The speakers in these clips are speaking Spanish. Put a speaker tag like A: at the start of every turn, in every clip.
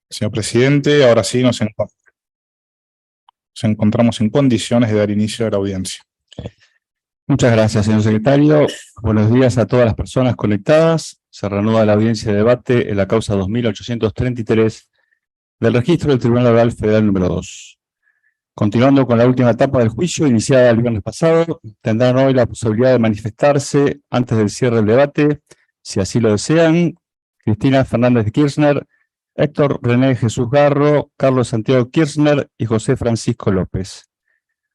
A: Señor presidente, ahora sí nos encontramos en condiciones de dar inicio a la audiencia.
B: Muchas gracias, señor secretario. Buenos días a todas las personas conectadas. Se reanuda la audiencia de debate en la causa 2833 del registro del Tribunal Oral Federal número 2. Continuando con la última etapa del juicio, iniciada el viernes pasado, tendrán hoy la posibilidad de manifestarse antes del cierre del debate, si así lo desean, Cristina Fernández de Kirchner, Héctor René Jesús Garro, Carlos Santiago Kirchner y José Francisco López.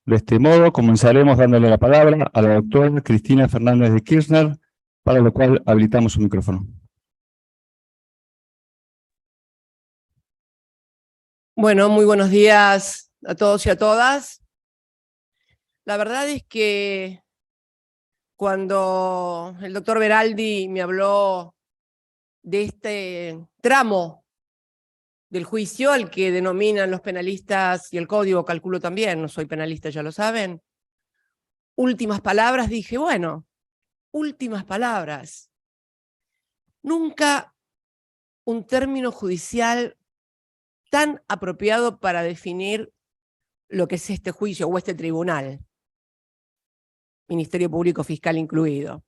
B: De este modo, comenzaremos dándole la palabra a la doctora Cristina Fernández de Kirchner, para lo cual habilitamos su micrófono.
C: Bueno, muy buenos días a todos y a todas. La verdad es que cuando el doctor Beraldi me habló de este tramo del juicio, al que denominan los penalistas, y el código calculo también, no soy penalista, ya lo saben, últimas palabras, dije, bueno, últimas palabras. Nunca un término judicial tan apropiado para definir lo que es este juicio o este tribunal, Ministerio Público Fiscal incluido.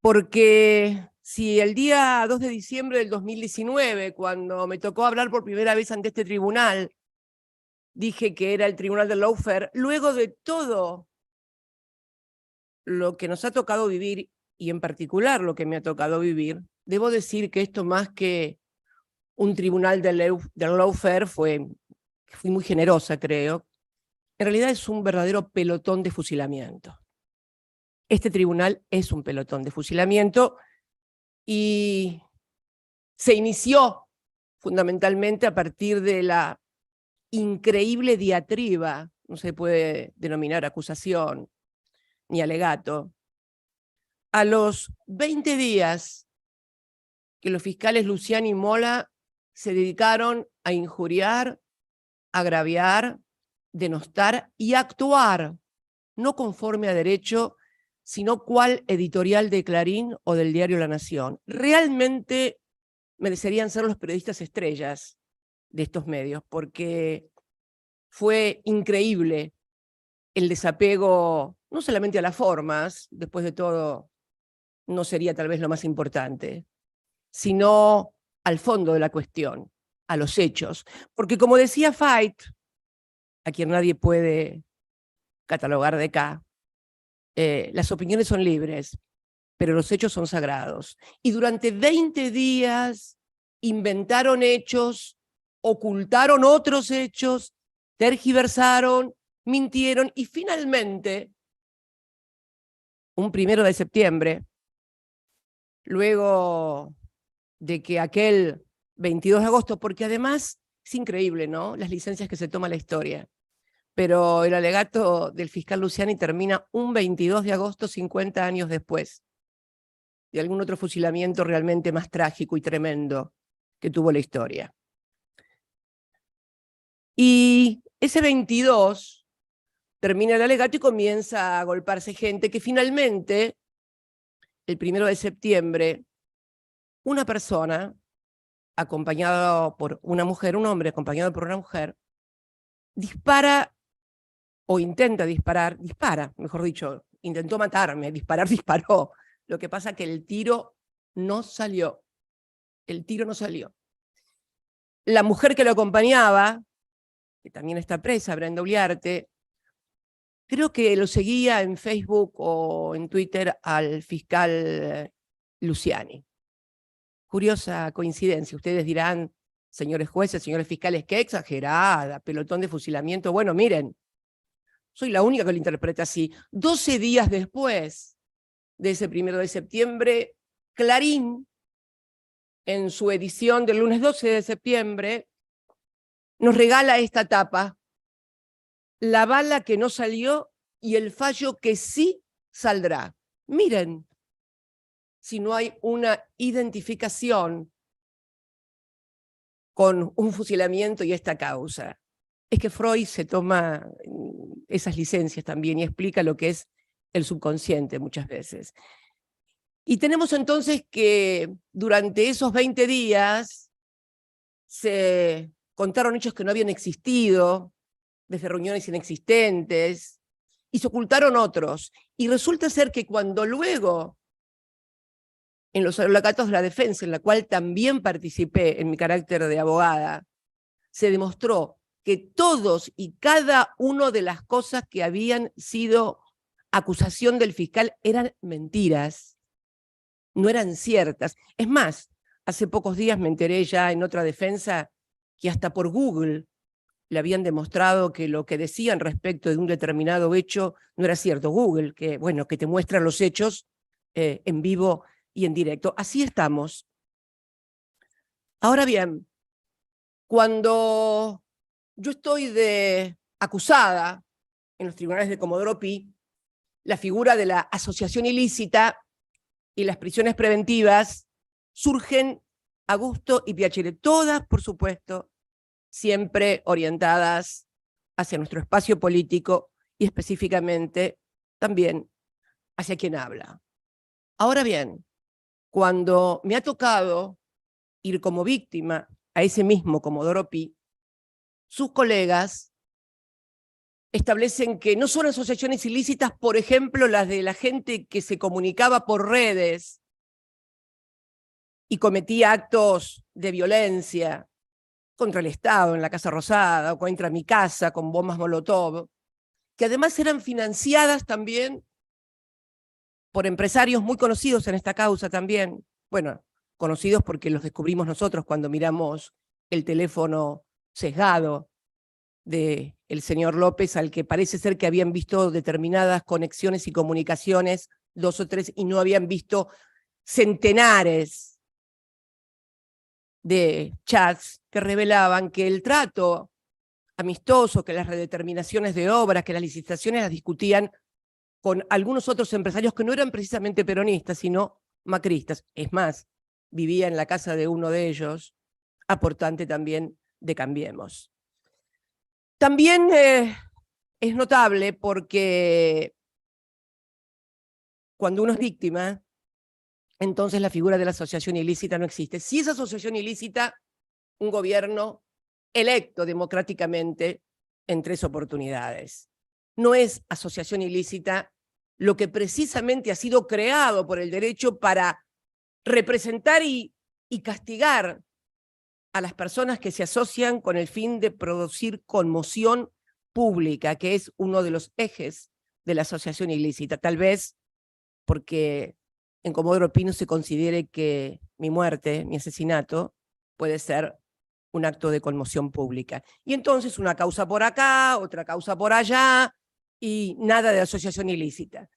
C: Porque si el día 2 de diciembre del 2019, cuando me tocó hablar por primera vez ante este tribunal, dije que era el tribunal del lawfare, luego de todo lo que nos ha tocado vivir, y en particular lo que me ha tocado vivir, debo decir que esto más que un tribunal del lawfare fui muy generosa, creo. En realidad es un verdadero pelotón de fusilamiento. Este tribunal es un pelotón de fusilamiento y se inició fundamentalmente a partir de la increíble diatriba, no se puede denominar acusación ni alegato, a los 20 días que los fiscales Luciani y Mola se dedicaron a injuriar, agraviar, denostar y actuar, no conforme a derecho, sino cual editorial de Clarín o del diario La Nación. Realmente merecerían ser los periodistas estrellas de estos medios, porque fue increíble el desapego, no solamente a las formas, después de todo no sería tal vez lo más importante, sino al fondo de la cuestión, a los hechos. Porque como decía Fait, a quien nadie puede catalogar de acá, las opiniones son libres, pero los hechos son sagrados. Y durante 20 días inventaron hechos, ocultaron otros hechos, tergiversaron, mintieron y finalmente, un 1 de septiembre, luego de que aquel 22 de agosto, porque además es increíble, ¿no?, las licencias que se toma la historia, pero el alegato del fiscal Luciani termina un 22 de agosto, 50 años después de algún otro fusilamiento realmente más trágico y tremendo que tuvo la historia. Y ese 22 termina el alegato y comienza a agolparse gente que finalmente, el 1 de septiembre, una persona acompañado por una mujer, un hombre acompañado por una mujer, dispara o intenta disparar, mejor dicho, intentó matarme, disparó. Lo que pasa es que el tiro no salió. El tiro no salió. La mujer que lo acompañaba, que también está presa, Brenda Uliarte, creo que lo seguía en Facebook o en Twitter al fiscal Luciani. Curiosa coincidencia. Ustedes dirán, señores jueces, señores fiscales, qué exagerada, pelotón de fusilamiento. Bueno, miren, soy la única que lo interpreta así. 12 días después de ese 1 de septiembre, Clarín, en su edición del lunes 12 de septiembre, nos regala esta tapa: la bala que no salió y el fallo que sí saldrá. Miren, si no hay una identificación con un fusilamiento y esta causa. Es que Freud se toma esas licencias también y explica lo que es el subconsciente muchas veces. Y tenemos entonces que durante esos 20 días se contaron hechos que no habían existido, desde reuniones inexistentes, y se ocultaron otros. Y resulta ser que cuando luego, en los alegatos de la defensa, en la cual también participé en mi carácter de abogada, se demostró que todos y cada una de las cosas que habían sido acusación del fiscal eran mentiras, no eran ciertas. Es más, hace pocos días me enteré ya en otra defensa que hasta por Google le habían demostrado que lo que decían respecto de un determinado hecho no era cierto. Google, que bueno, que te muestra los hechos en vivo y en directo. Así estamos. Ahora bien, cuando yo estoy acusada en los tribunales de Comodoro Pi, la figura de la asociación ilícita y las prisiones preventivas surgen a gusto y piacere, todas, por supuesto, siempre orientadas hacia nuestro espacio político y específicamente también hacia quien habla. Ahora bien, cuando me ha tocado ir como víctima a ese mismo Comodoro Pi, sus colegas establecen que no son asociaciones ilícitas, por ejemplo, las de la gente que se comunicaba por redes y cometía actos de violencia contra el Estado en la Casa Rosada o contra mi casa con bombas Molotov, que además eran financiadas también por empresarios muy conocidos en esta causa también. Bueno, conocidos porque los descubrimos nosotros cuando miramos el teléfono sesgado del señor López, al que parece ser que habían visto determinadas conexiones y comunicaciones, 2 o 3, y no habían visto centenares de chats que revelaban que el trato amistoso, que las redeterminaciones de obras, que las licitaciones las discutían con algunos otros empresarios que no eran precisamente peronistas, sino macristas. Es más, vivía en la casa de uno de ellos, aportante también de Cambiemos. También es notable porque cuando uno es víctima, entonces la figura de la asociación ilícita no existe. Si es asociación ilícita, un gobierno electo democráticamente en 3 oportunidades. No es asociación ilícita lo que precisamente ha sido creado por el derecho para representar y castigar a las personas que se asocian con el fin de producir conmoción pública, que es uno de los ejes de la asociación ilícita. Tal vez porque en Comodoro Pi no se considere que mi muerte, mi asesinato, puede ser un acto de conmoción pública. Y entonces una causa por acá, otra causa por allá, y nada de asociación ilícita.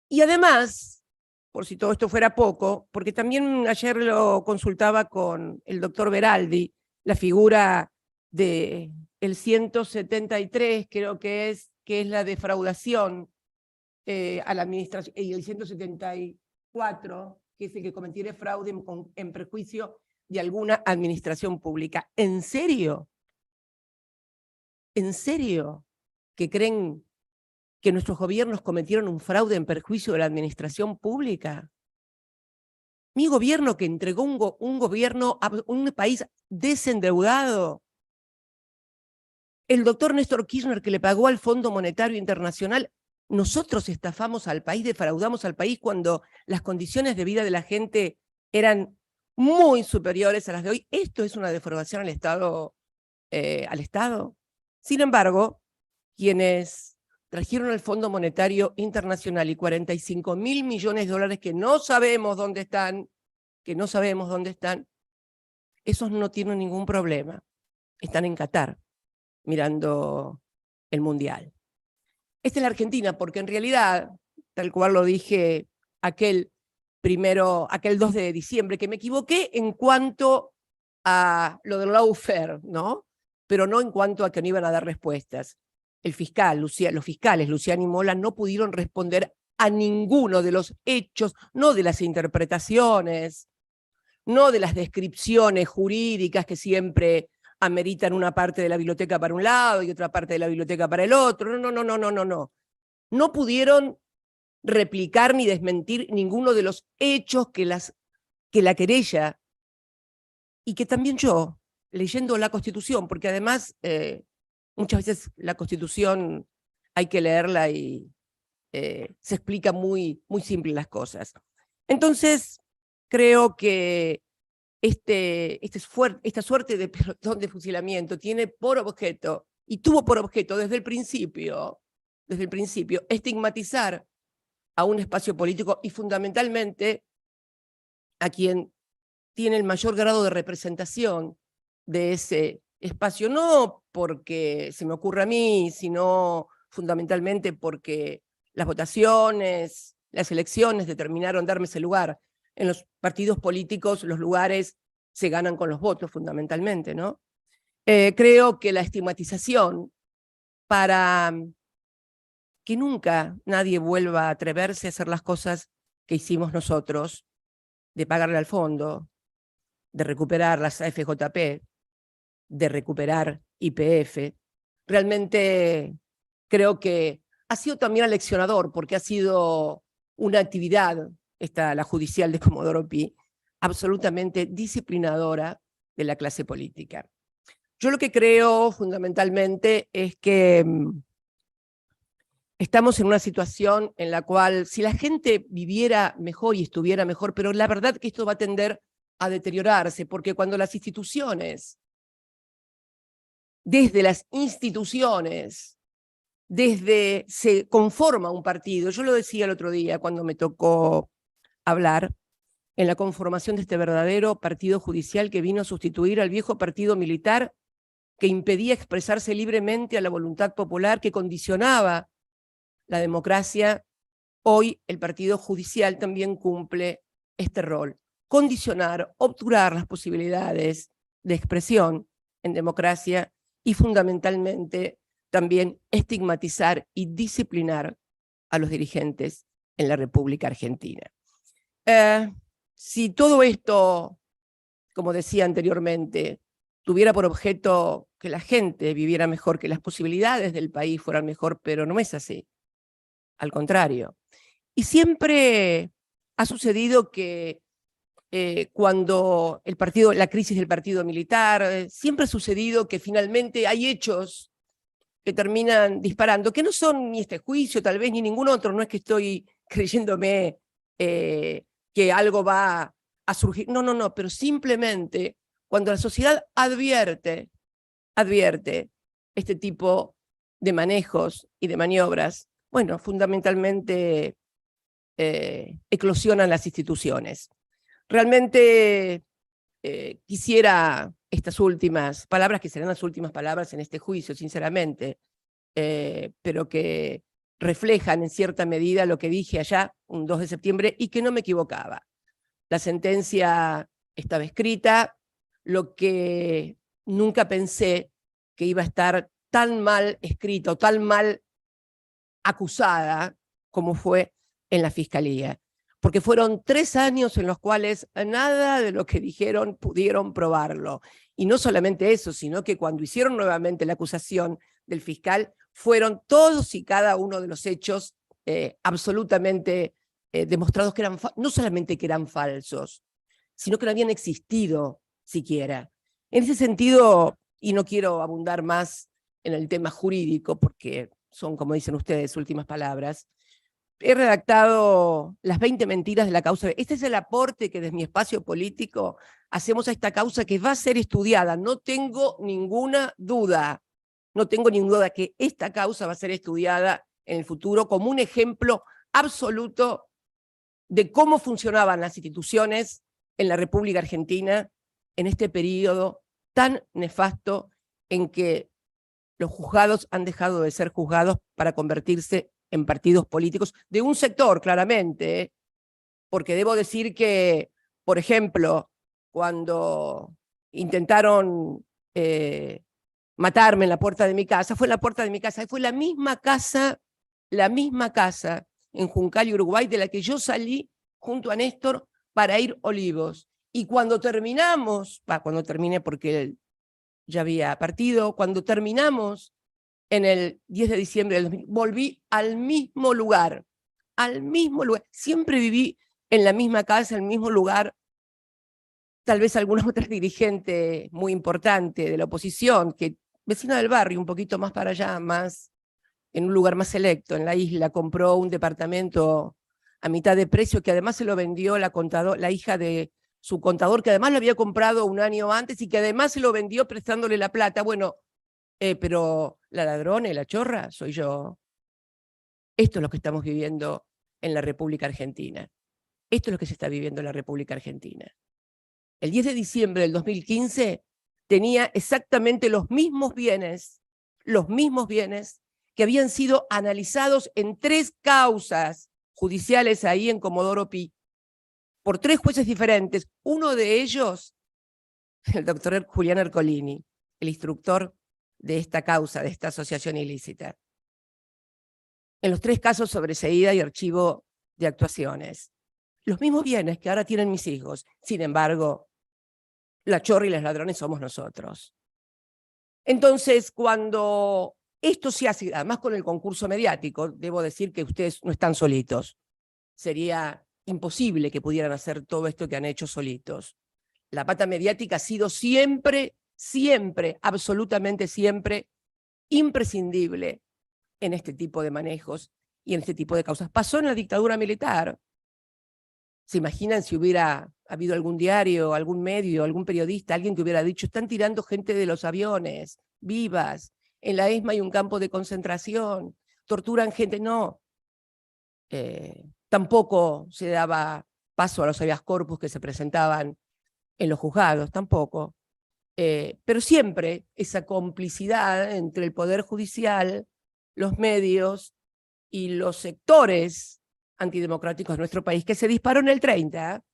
C: Y además, por si todo esto fuera poco, porque también ayer lo consultaba con el doctor Beraldi, la figura del 173, creo que es la defraudación a la administración, y el 174, que es el que cometiere fraude en perjuicio de alguna administración pública. ¿En serio? ¿En serio que creen que nuestros gobiernos cometieron un fraude en perjuicio de la administración pública? Mi gobierno, que entregó un país desendeudado. El doctor Néstor Kirchner, que le pagó al Fondo Monetario Internacional. Nosotros estafamos al país, defraudamos al país cuando las condiciones de vida de la gente eran muy superiores a las de hoy. Esto es una defraudación al Estado. Sin embargo, quienes trajeron al Fondo Monetario Internacional y 45.000 millones de dólares que no sabemos dónde están, esos no tienen ningún problema. Están en Qatar, mirando el Mundial. Esta es la Argentina, porque en realidad, tal cual lo dije aquel 2 de diciembre, que me equivoqué en cuanto a lo del lawfare, ¿no? Pero no en cuanto a que no iban a dar respuestas. Los fiscales, Luciano y Mola, no pudieron responder a ninguno de los hechos, no de las interpretaciones, no de las descripciones jurídicas que siempre ameritan una parte de la biblioteca para un lado y otra parte de la biblioteca para el otro. No. No pudieron replicar ni desmentir ninguno de los hechos que la querella, y que también yo leyendo la Constitución, porque además muchas veces la Constitución hay que leerla y se explica muy simple las cosas. Entonces, creo que esta suerte de pelotón de fusilamiento tiene por objeto, y tuvo por objeto desde el principio, estigmatizar a un espacio político y fundamentalmente a quien tiene el mayor grado de representación de ese espacio, no porque se me ocurra a mí, sino fundamentalmente porque las votaciones, las elecciones determinaron darme ese lugar. En los partidos políticos los lugares se ganan con los votos fundamentalmente, ¿no? Creo que la estigmatización para que nunca nadie vuelva a atreverse a hacer las cosas que hicimos nosotros, de pagarle al fondo, de recuperar las AFJP, de recuperar YPF, realmente creo que ha sido también aleccionador, porque ha sido una actividad, la judicial de Comodoro Pi, absolutamente disciplinadora de la clase política. Yo lo que creo fundamentalmente es que estamos en una situación en la cual si la gente viviera mejor y estuviera mejor, pero la verdad que esto va a tender a deteriorarse, porque cuando las instituciones, desde las instituciones, desde se conforma un partido, yo lo decía el otro día cuando me tocó hablar, en la conformación de este verdadero partido judicial que vino a sustituir al viejo partido militar que impedía expresarse libremente a la voluntad popular, que condicionaba la democracia, hoy el partido judicial también cumple este rol: condicionar, obturar las posibilidades de expresión en democracia y fundamentalmente también estigmatizar y disciplinar a los dirigentes en la República Argentina. Si todo esto, como decía anteriormente, tuviera por objeto que la gente viviera mejor, que las posibilidades del país fueran mejor, pero no es así. Al contrario. Y siempre ha sucedido que cuando la crisis del partido militar, siempre ha sucedido que finalmente hay hechos que terminan disparando, que no son ni este juicio, tal vez, ni ningún otro. No es que estoy creyéndome que algo va a surgir. No, no, no, pero simplemente cuando la sociedad advierte este tipo de manejos y de maniobras, bueno, fundamentalmente eclosionan las instituciones. Realmente quisiera estas últimas palabras, que serán las últimas palabras en este juicio, sinceramente, pero que reflejan en cierta medida lo que dije allá, un 2 de septiembre, y que no me equivocaba. La sentencia estaba escrita, lo que nunca pensé que iba a estar tan mal escrito, tan mal acusada como fue en la Fiscalía. Porque fueron 3 años en los cuales nada de lo que dijeron pudieron probarlo. Y no solamente eso, sino que cuando hicieron nuevamente la acusación del fiscal, fueron todos y cada uno de los hechos absolutamente demostrados que eran, no solamente que eran falsos, sino que no habían existido siquiera. En ese sentido, y no quiero abundar más en el tema jurídico, porque son, como dicen ustedes, últimas palabras, he redactado las 20 mentiras de la causa. Este es el aporte que desde mi espacio político hacemos a esta causa, que va a ser estudiada. No tengo ninguna duda que esta causa va a ser estudiada en el futuro como un ejemplo absoluto de cómo funcionaban las instituciones en la República Argentina en este periodo tan nefasto en que los juzgados han dejado de ser juzgados para convertirse en partidos políticos de un sector, claramente, porque debo decir que, por ejemplo, cuando intentaron matarme en la puerta de mi casa, fue en la puerta de mi casa, y fue la misma casa en Juncal, Uruguay, de la que yo salí junto a Néstor para ir a Olivos. Y cuando terminé porque él ya había partido, cuando terminamos en el 10 de diciembre del 2000, volví al mismo lugar. Siempre viví en la misma casa, en el mismo lugar, tal vez alguna otra dirigente muy importante de la oposición, que vecina del barrio, un poquito más para allá, más en un lugar más selecto, en la isla, compró un departamento a mitad de precio, que además se lo vendió la hija de su contador, que además lo había comprado un año antes y que además se lo vendió prestándole la plata. Bueno, pero la ladrona y la chorra soy yo. Esto es lo que estamos viviendo en la República Argentina. Esto es lo que se está viviendo en la República Argentina. El 10 de diciembre del 2015 tenía exactamente los mismos bienes que habían sido analizados en 3 causas judiciales ahí en Comodoro Pi, por 3 jueces diferentes. Uno de ellos, el doctor Julián Ercolini, el instructor de esta causa, de esta asociación ilícita. En los 3 casos sobreseída y archivo de actuaciones. Los mismos bienes que ahora tienen mis hijos. Sin embargo, la chorra y los ladrones somos nosotros. Entonces, cuando esto se hace, además con el concurso mediático, debo decir que ustedes no están solitos. Sería imposible que pudieran hacer todo esto que han hecho solitos. La pata mediática ha sido siempre, absolutamente siempre, imprescindible en este tipo de manejos y en este tipo de causas. Pasó en la dictadura militar. ¿Se imaginan si hubiera habido algún diario, algún medio, algún periodista, alguien que hubiera dicho, están tirando gente de los aviones, vivas, en la ESMA hay un campo de concentración, torturan gente? No. Tampoco se daba paso a los habeas corpus que se presentaban en los juzgados, tampoco. Pero siempre esa complicidad entre el Poder Judicial, los medios y los sectores antidemocráticos de nuestro país, que se disparó en el 30,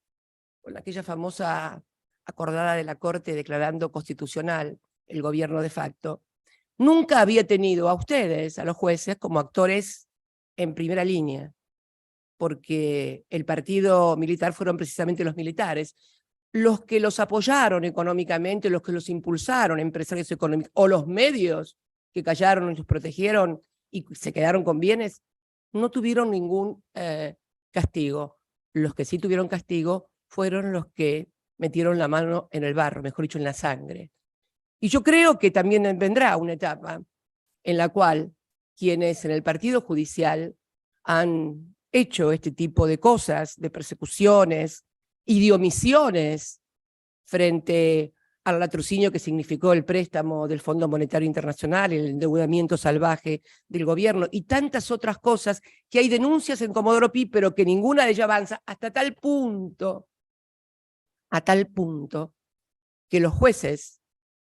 C: con aquella famosa acordada de la Corte declarando constitucional el gobierno de facto, nunca había tenido a ustedes, a los jueces, como actores en primera línea, porque el partido militar fueron precisamente los militares, los que los apoyaron económicamente, los que los impulsaron, empresarios económicos, o los medios que callaron y los protegieron y se quedaron con bienes, no tuvieron ningún castigo. Los que sí tuvieron castigo fueron los que metieron la mano en el barro, mejor dicho, en la sangre. Y yo creo que también vendrá una etapa en la cual quienes en el partido judicial han hecho este tipo de cosas, de persecuciones y de omisiones frente al latrocinio que significó el préstamo del Fondo Monetario Internacional, el endeudamiento salvaje del gobierno y tantas otras cosas, que hay denuncias en Comodoro Pi, pero que ninguna de ellas avanza, hasta tal punto que los jueces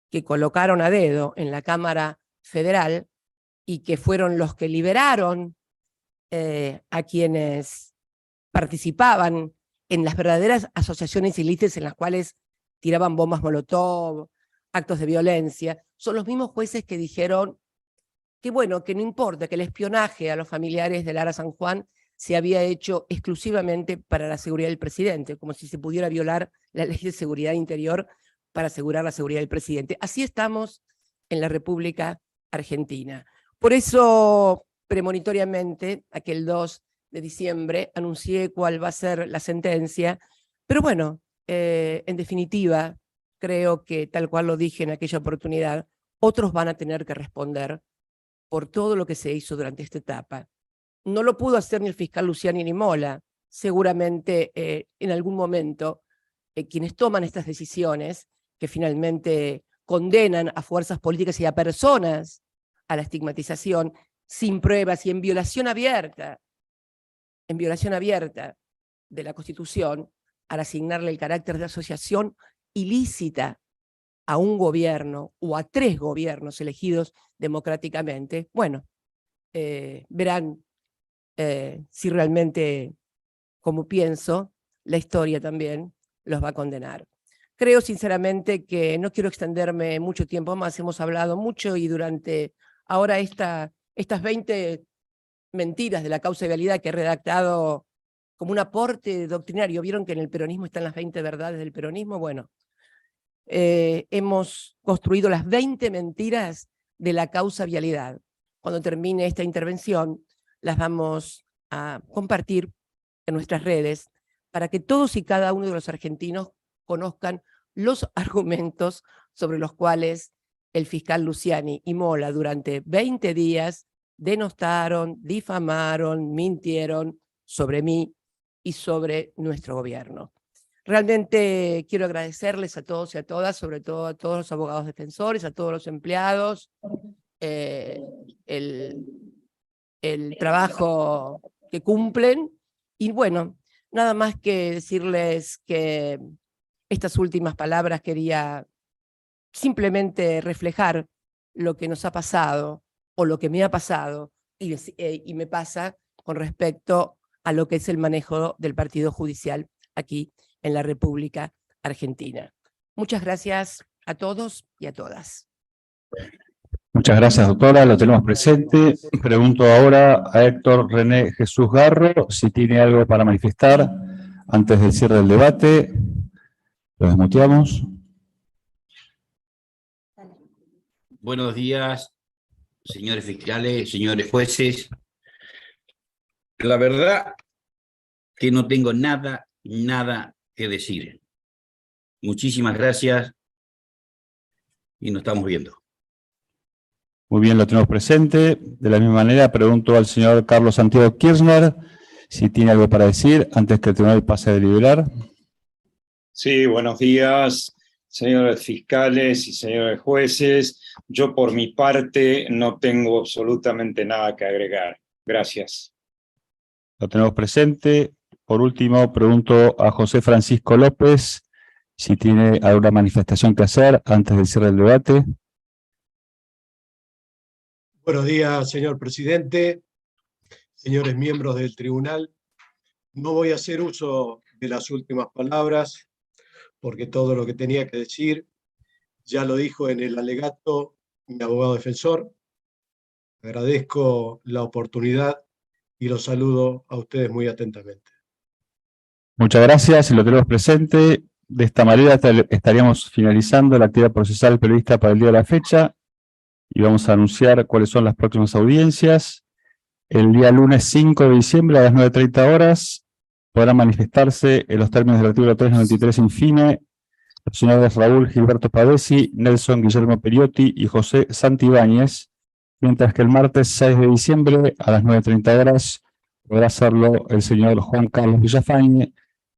C: que colocaron a dedo en la Cámara Federal y que fueron los que liberaron a quienes participaban en las verdaderas asociaciones ilícitas en las cuales tiraban bombas molotov, actos de violencia, son los mismos jueces que dijeron que bueno, que no importa, que el espionaje a los familiares de Lara San Juan se había hecho exclusivamente para la seguridad del presidente, como si se pudiera violar la ley de seguridad interior para asegurar la seguridad del presidente. Así estamos en la República Argentina. Por eso, premonitoriamente, aquel 2 de diciembre, anuncié cuál va a ser la sentencia, pero bueno, en definitiva, creo que tal cual lo dije en aquella oportunidad, otros van a tener que responder por todo lo que se hizo durante esta etapa. No lo pudo hacer ni el fiscal Luciani ni Mola. Seguramente en algún momento quienes toman estas decisiones, que finalmente condenan a fuerzas políticas y a personas a la estigmatización sin pruebas y en violación abierta de la Constitución, al asignarle el carácter de asociación ilícita a un gobierno o a 3 gobiernos elegidos democráticamente, bueno, verán si realmente, como pienso, la historia también los va a condenar. Creo sinceramente que no quiero extenderme mucho tiempo más, hemos hablado mucho y durante ahora estas 20 mentiras de la causa de vialidad que he redactado como un aporte doctrinario. ¿Vieron que en el peronismo están las 20 verdades del peronismo? Bueno, hemos construido las 20 mentiras de la causa vialidad. Cuando termine esta intervención, las vamos a compartir en nuestras redes para que todos y cada uno de los argentinos conozcan los argumentos sobre los cuales el fiscal Luciani y Mola durante 20 días denostaron, difamaron, mintieron sobre mí y sobre nuestro gobierno. Realmente quiero agradecerles a todos y a todas, sobre todo a todos los abogados defensores, a todos los empleados, el trabajo que cumplen. Y bueno, nada más que decirles que estas últimas palabras quería simplemente reflejar lo que nos ha pasado o lo que me ha pasado y me pasa con respecto a lo que es el manejo del partido judicial aquí en la República Argentina. Muchas gracias a todos y a todas.
B: Muchas gracias, doctora. Lo tenemos presente. Pregunto ahora a Héctor René Jesús Garro si tiene algo para manifestar antes del cierre del debate. Lo desmuteamos.
D: Buenos días, señores fiscales, señores jueces. La verdad que no tengo nada que decir. Muchísimas gracias y nos estamos viendo.
B: Muy bien, lo tenemos presente. De la misma manera, pregunto al señor Carlos Santiago Kirchner si tiene algo para decir antes que el tribunal pase a deliberar.
E: Sí, buenos días, señores fiscales y señores jueces. Yo por mi parte no tengo absolutamente nada que agregar. Gracias.
B: Lo tenemos presente. Por último, pregunto a José Francisco López si tiene alguna manifestación que hacer antes del cierre del debate.
F: Buenos días, señor presidente, señores miembros del tribunal. No voy a hacer uso de las últimas palabras, porque todo lo que tenía que decir ya lo dijo en el alegato mi abogado defensor. Agradezco la oportunidad y los saludo a ustedes muy atentamente.
B: Muchas gracias, y lo tenemos presente. De esta manera estaríamos finalizando la actividad procesal prevista para el día de la fecha y vamos a anunciar cuáles son las próximas audiencias. El día lunes 5 de diciembre a las 9:30 horas podrán manifestarse en los términos del artículo 393 infine los señores Raúl Gilberto Pavesi, Nelson Guillermo Periotti y José Santibáñez, mientras que el martes 6 de diciembre a las 9:30 horas podrá hacerlo el señor Juan Carlos Villafañe,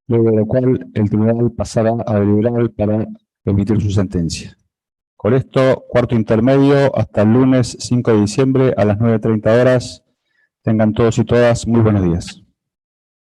B: luego de lo cual el tribunal pasará a deliberar para emitir su sentencia. Con esto, cuarto intermedio, hasta el lunes 5 de diciembre a las 9:30 horas. Tengan todos y todas muy buenos días.